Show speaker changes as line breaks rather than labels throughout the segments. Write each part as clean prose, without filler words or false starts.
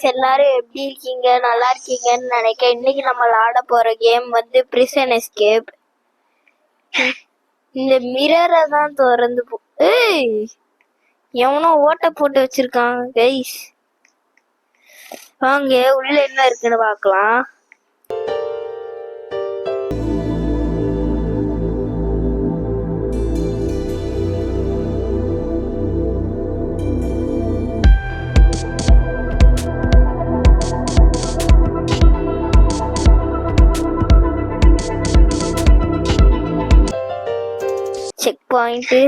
Guys, எல்லாரும் எப்படி இருக்கீங்க? நல்லா இருக்கீங்கன்னு நினைக்கிறேன். இன்னைக்கு நம்ம விளையாட போற கேம் வந்து பிரிசன் எஸ்கேப். இந்த மிரரை தான் திறந்து ஏய், எவனோ ஓட்ட போட்டு வச்சிருக்கான் கைஸ். வாங்க உள்ள என்ன இருக்குன்னு பார்க்கலாம். Check point.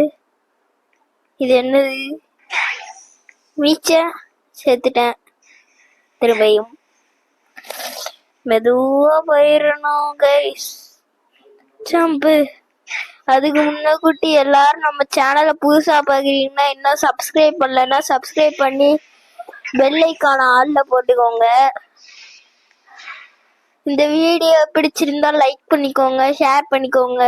இது என்னது? மீச்ச சேர்த்துட்டேன். திரும்பியும் மெதுவா போயிடணும் கைஸ். ஜம்பு. அதுக்கு முன்னக்கூட்டி எல்லாரும் நம்ம சேனலை புதுசா பாக்குறீங்கன்னா இன்னும் சப்ஸ்கிரைப் பண்ணலன்னா சப்ஸ்கிரைப் பண்ணி பெல் ஐகானை ஆல்ல போட்டுக்கோங்க. இந்த வீடியோ பிடிச்சிருந்தா லைக் பண்ணிக்கோங்க, ஷேர் பண்ணிக்கோங்க.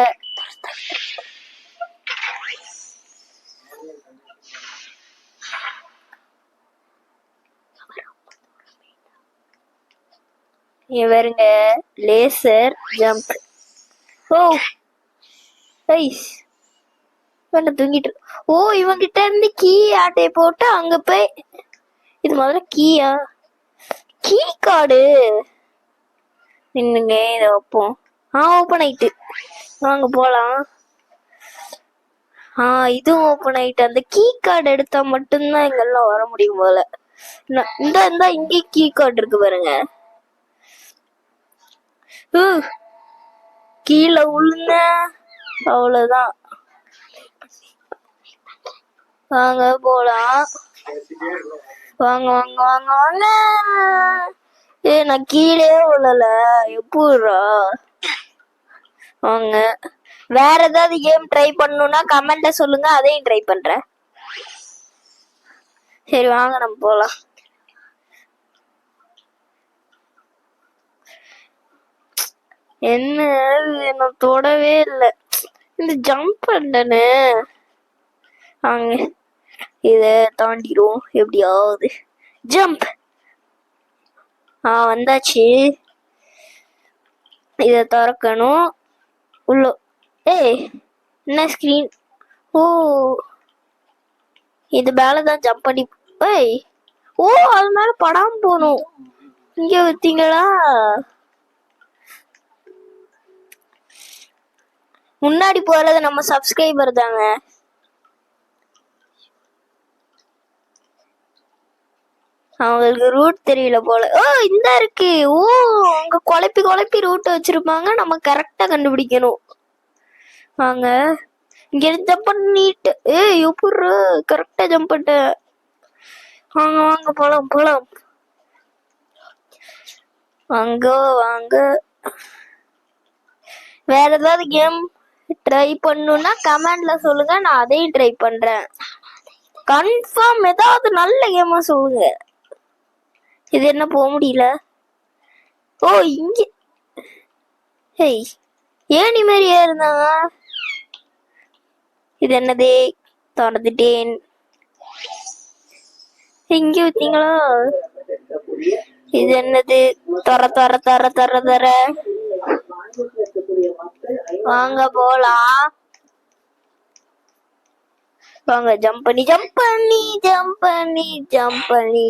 இவருங்க லேசர் ஜம்ப். ஓ ஐஸ் தூங்கிட்டு. ஓ, இவங்கிட்ட இருந்து கீ ஆட்டையை போட்டு அங்க போய் இது முதல்ல கீயா கீ கார்டு நின்னுங்க. இதை வைப்போம். ஓப்பன் ஆயிட்டு. வாங்க போலாம். இதுவும் ஓப்பன் ஆயிட்டு. அந்த கீ கார்டு எடுத்தா மட்டும்தான் எங்கெல்லாம் வர முடியும் போல. இந்த இங்கே கீ கார்டு இருக்கு பாருங்க. கீழே உளுந்த அவ்வளவுதான். வாங்க போலாம். வாங்க வாங்க வாங்க வாங்க. நான் கீழே உழல. எப்பூரா வாங்க. வேற ஏதாவது கேம் ட்ரை பண்ணணும்னா கமெண்ட்ல சொல்லுங்க, அதையும் ட்ரை பண்றேன். சரி வாங்க நம்ம போலாம். என்ன நான் தொடவே இல்லை. இந்த ஜம்ப் பண்ணனு வாங்க. இத தாண்டிடுவோம் எப்படியாவது. ஜம்ப். வந்தாச்சு. இத திறக்கணும். உள்ள என்ன ஸ்கிரீன்? ஓ, இது மேலதான் ஜம்ப் பண்ணி. ஓ, அது மேல படாம போகணும். இங்க வத்தீங்களா? முன்னாடி போறது நம்ம சப்ஸ்கிரைபர் தாங்க. அவங்களுக்கு ரூட் தெரியல போல. இந்த இருக்கு. அங்க குழப்பி ரூட் வச்சிருப்பாங்க. நம்ம கரெக்டா கண்டுபிடிக்கணும். வாங்க இங்க ஜம்ப் பண்ணிட்டு. எப்படி கரெக்டா ஜம்ப் பண்ணிட்ட. வாங்க வாங்க போலாம் போலாம். வாங்க வாங்க. வேற ஏதாவது கேம் ட்ரை பண்ணணும்னா கமெண்ட்ல சொல்லுங்க, நான் அதையும் ட்ரை பண்றேன். கன்ஃபார்ம் ஏதாவது நல்ல கேமா சொல்லுங்க. இது என்ன போக முடியல? இங்க ஏனி மாதிரியா இருந்தாங்க. இது என்னது? திறந்துட்டேன். இங்க வச்சீங்களா? இது என்னது? தர தர தர தர தர. வாங்க போலாம். வாங்க ஜம்ப் பண்ணி ஜம்ப் பண்ணி ஜம்ப் பண்ணி ஜம்ப் பண்ணி.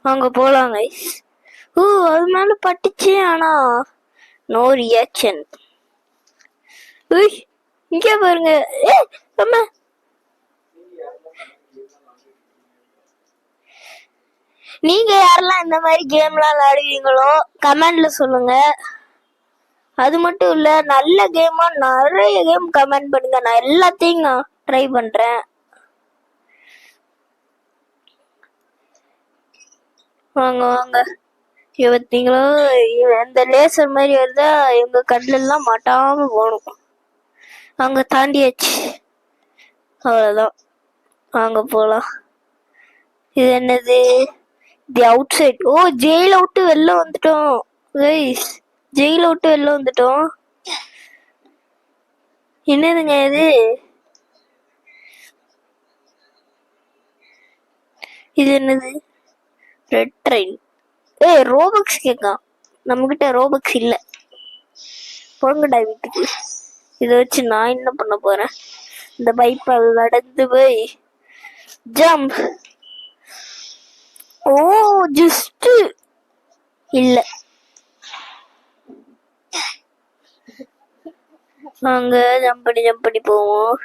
வாங்க போலாங்க. அது மேல பட்டுச்சு, ஆனா நோ ரியாக்ஷன். இங்க பாருங்க. நீங்க யாரெல்லாம் இந்த மாதிரி கேம்லாம் விளையாடுவீங்களோ கமெண்ட்ல சொல்லுங்க. அது மட்டும் இல்ல, நல்ல கேமா நிறைய கேம் கமெண்ட் பண்ணுங்க. நான் எல்லாத்தையும் நான் ட்ரை பண்றேன். வாங்க வாங்க. பார்த்தீங்களோ, இந்த லேசர் மாதிரி வருதா? எங்க கண்ணுல எல்லாம் மாட்டாம போகணும். அங்க தாண்டியாச்சு. அவ்வளவுதான். வாங்க போலாம். இது என்னது? தி அவுட் சைட். ஜெயில விட்டு வெளில வந்துட்டோம் கைஸ். ஜெயில விட்டு வெளில வந்துட்டோம். என்னதுங்க இது? இது என்னது? Red train. ரோபக்ஸ் கேட்கான். நம்மகிட்ட ரோபக்ஸ் இல்ல. போங்கடா வீட்டுக்கு. இதை வச்சு நான் என்ன பண்ண போறேன்? இந்த பைப்பால் நடந்து போய் ஜம்ப். ஓ ஜஸ்ட் இல்ல. நாங்க ஜம்ப் பண்ணி போவோம்.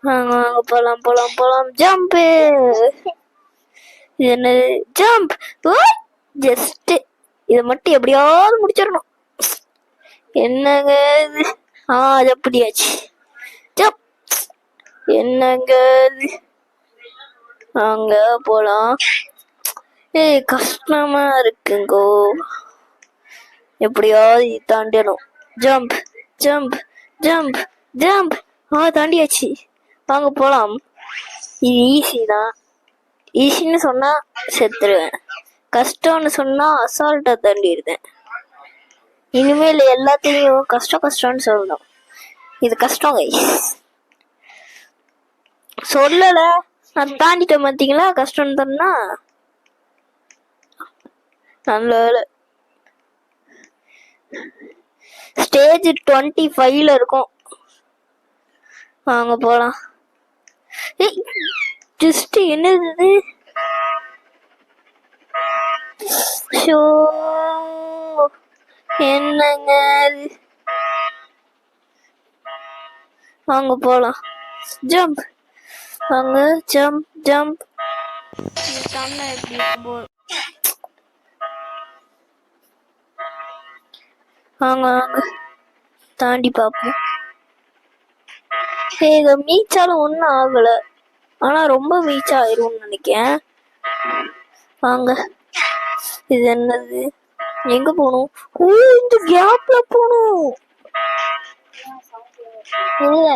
வாங்க போலாம் ஜம்ப். இது என்னது? ஜம்ப். ஜஸ்ட் இதை மட்டும் எப்படியாவது முடிச்சிடணும். என்னங்க இது? அது அப்படியாச்சு. ஜம்ப். என்னங்க இது? அங்க போலாம். கஷ்டமா இருக்குங்கோ. எப்படியாவது தாண்டிடணும். Jump jump jump jump. தாண்டியாச்சு. வாங்க போலாம். இது ஈஸி தான். ஈஸின்னு சொன்னா செத்துருவேன். கஷ்டம்னு சொன்னா அசால்ட்டா தாண்டிடுவேன். இனிமேல் எல்லாத்தையும் கஷ்டம்னு சொல்லணும். இது கஷ்டம் கைஸ். சொல்லல, நான் தாண்டிட்டேன். பார்த்தீங்களா கஷ்டம்னு சொன்னா. நல்ல ஸ்டேஜ் 25ல இருக்கும். வாங்க போலாம். ஜஸ்ட் என்னது? ஷோ என்னங்க? வாங்க போலாம். ஜம்ப். வாங்க ஜம்ப் ஜம்ப். வாங்க தாண்டி பார்ப்போம். மீச்சாலும் ஒன்றும் ஆகல. ஆனா ரொம்ப மீச்சா ஆயிரும்னு நினைக்கிறேன். வாங்க. இது என்னது? எங்க போகணும்? இந்த கேப்ல போகணும்.
இல்ல,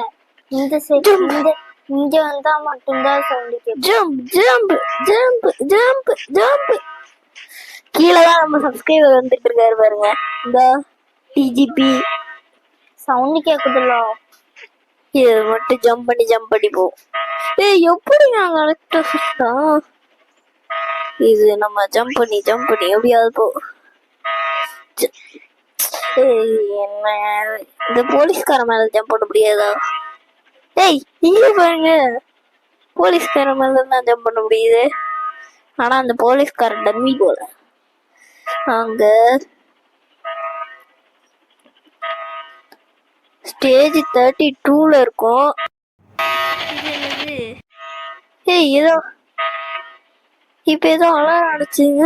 இந்த சைடு இங்க வந்தா மட்டும்தான் சவுண்ட் கேட்கும்.
Jump jump jump jump jump. கீழதான் நம்ம சப்ஸ்கிரைபர் வந்துட்டு இருக்காரு பாருங்க. இந்த டிஜிபி
சவுண்ட் கேக்குதுல்ல.
இது மட்டும் ஜம்ப் பண்ணி போ. எப்படி நாங்க கரெக்டா? இது நம்ம ஜம்ப் பண்ணி எப்படியாவது போ. என்ன இந்த போலீஸ்கார மேல ஜம்ப் பண்ண முடியாதா? இங்க பாருங்க, போலீஸ்கார மேல தான் ஜம்ப் பண்ண முடியுது. ஆனா அந்த போலீஸ்கார டம்மி போல. அங்க ஸ்டேஜ் 32ல இருக்கும். ஏதோ இப்ப ஏதோ அலாரம் அடிச்சுங்க.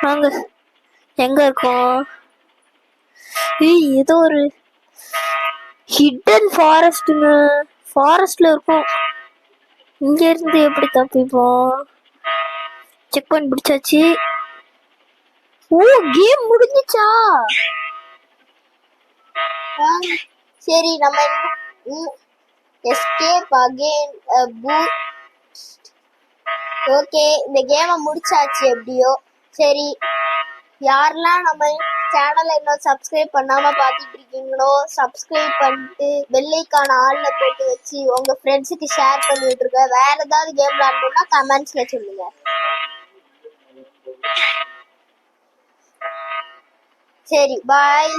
நாங்க எங்க இருக்கோம்? ஏதோ ஒரு ஹிடன் ஃபாரஸ்ட்ங்க. ஃபாரஸ்ட்ல இருக்கும். இங்க இருந்து எப்படி தப்பிப்போம்? செக் பண்ணி பிடிச்சாச்சு. கேம் முடிஞ்சிச்சா?
சரி, நம்ம எஸ்கேப் அகைன் பூஸ்ட். ஓகே, இந்த கேமை முடிச்சாச்சு எப்படியோ. சரி, யாரெல்லாம் நம்ம சேனலை இன்னும் சப்ஸ்கிரைப் பண்ணாம பார்த்துட்டு இருக்கீங்களோ, சப்ஸ்கிரைப் பண்ணிட்டு பெல் ஐகான் ஆல்ல போட்டு வச்சு உங்க ஃப்ரெண்ட்ஸுக்கு ஷேர் பண்ணி விட்டுருங்க. வேற ஏதாவது கேம் விளையாடணும்னா கமெண்ட்ஸ்ல சொல்லுங்க. சரி, பாய்.